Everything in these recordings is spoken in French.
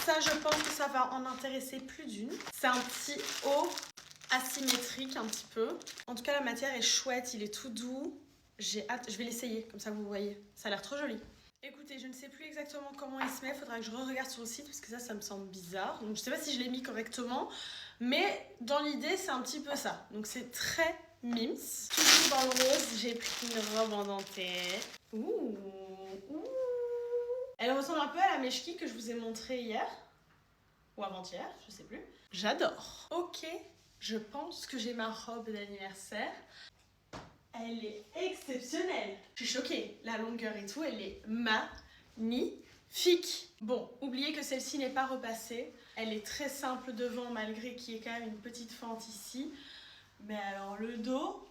Ça, je pense que ça va en intéresser plus d'une. C'est un petit haut asymétrique un petit peu. En tout cas, la matière est chouette, il est tout doux. J'ai hâte, je vais l'essayer, comme ça vous voyez. Ça a l'air trop joli. Écoutez, je ne sais plus exactement comment il se met, faudra que je re-regarde sur le site parce que ça me semble bizarre. Donc je sais pas si je l'ai mis correctement, mais dans l'idée, c'est un petit peu ça. Donc c'est très mims. Toujours dans le rose, j'ai pris une robe en dentelle. Ouh. Elle ressemble un peu à la meshki que je vous ai montrée hier. Ou avant-hier, je sais plus. J'adore. Ok, je pense que j'ai ma robe d'anniversaire. Elle est exceptionnelle. Je suis choquée. La longueur et tout, elle est magnifique. Bon, oubliez que celle-ci n'est pas repassée. Elle est très simple devant malgré qu'il y ait quand même une petite fente ici. Mais alors le dos,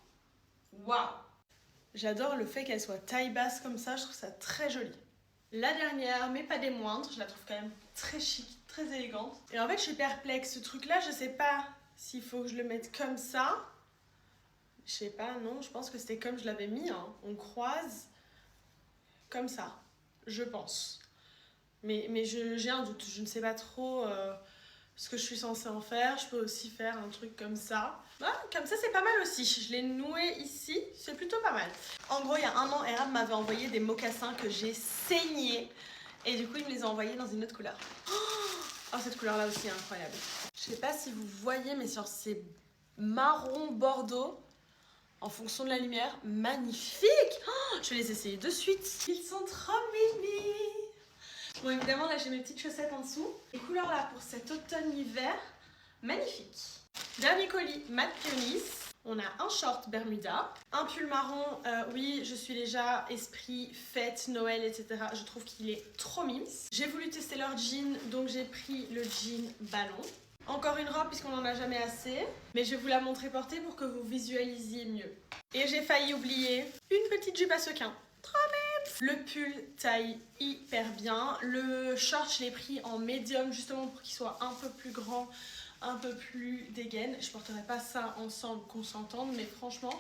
waouh! J'adore le fait qu'elle soit taille basse comme ça, je trouve ça très joli. La dernière, mais pas des moindres, je la trouve quand même très chic, très élégante. Et en fait, je suis perplexe. Ce truc-là, je sais pas s'il faut que je le mette comme ça. Je sais pas, non, je pense que c'était comme je l'avais mis, hein. On croise comme ça, je pense. Mais j'ai un doute, je ne sais pas trop ce que je suis censée en faire. Je peux aussi faire un truc comme ça. Ah, comme ça, c'est pas mal aussi. Je l'ai noué ici, c'est plutôt pas mal. En gros, il y a un an, Erab m'avait envoyé des mocassins que j'ai saignés. Et du coup, il me les a envoyés dans une autre couleur. Oh, cette couleur-là aussi est incroyable. Je sais pas si vous voyez, mais sur ces marron bordeaux, en fonction de la lumière, magnifique. Oh, je vais les essayer de suite. Ils sont trop mimi. Bon, évidemment, là, j'ai mes petites chaussettes en dessous. Les couleurs là pour cet automne-hiver, magnifique. Dernier colis, Matte Peonies. On a un short Bermuda, un pull marron. Oui, je suis déjà esprit fête, Noël, etc. Je trouve qu'il est trop mimes. J'ai voulu tester leur jean, donc j'ai pris le jean ballon. Encore une robe puisqu'on n'en a jamais assez, mais je vais vous la montrer portée pour que vous visualisiez mieux. Et j'ai failli oublier une petite jupe à sequins. Trop bien. Le pull taille hyper bien. Le short, je l'ai pris en médium justement pour qu'il soit un peu plus grand, un peu plus dégaine. Je porterai pas ça ensemble qu'on s'entende, mais franchement,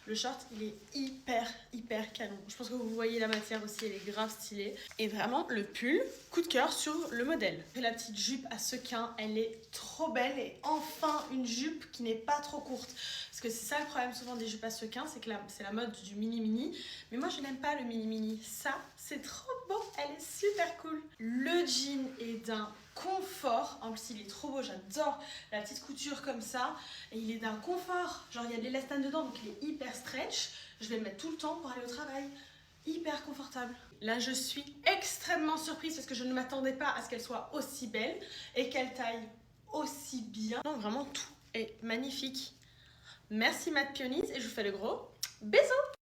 le short, il est hyper canon. Je pense que vous voyez la matière aussi, elle est grave stylée. Et vraiment, le pull, coup de cœur sur le modèle. Et la petite jupe à sequins, elle est trop belle. Et enfin, une jupe qui n'est pas trop courte. Parce que c'est ça le problème souvent des jupes à sequins, c'est que c'est la mode du mini-mini. Mais moi, je n'aime pas le mini-mini. Ça, c'est trop beau. Elle est super cool. Le jean est d'un confort. En plus, il est trop beau. J'adore la petite couture comme ça. Et il est d'un confort. Genre, il y a de l'élastane dedans, donc il est hyper stretch. Je vais le mettre tout le temps pour aller au travail. Hyper confortable. Là, je suis extrêmement surprise parce que je ne m'attendais pas à ce qu'elle soit aussi belle et qu'elle taille aussi bien. Non, vraiment, tout est magnifique. Merci Matte Peonies et je vous fais le gros bisous.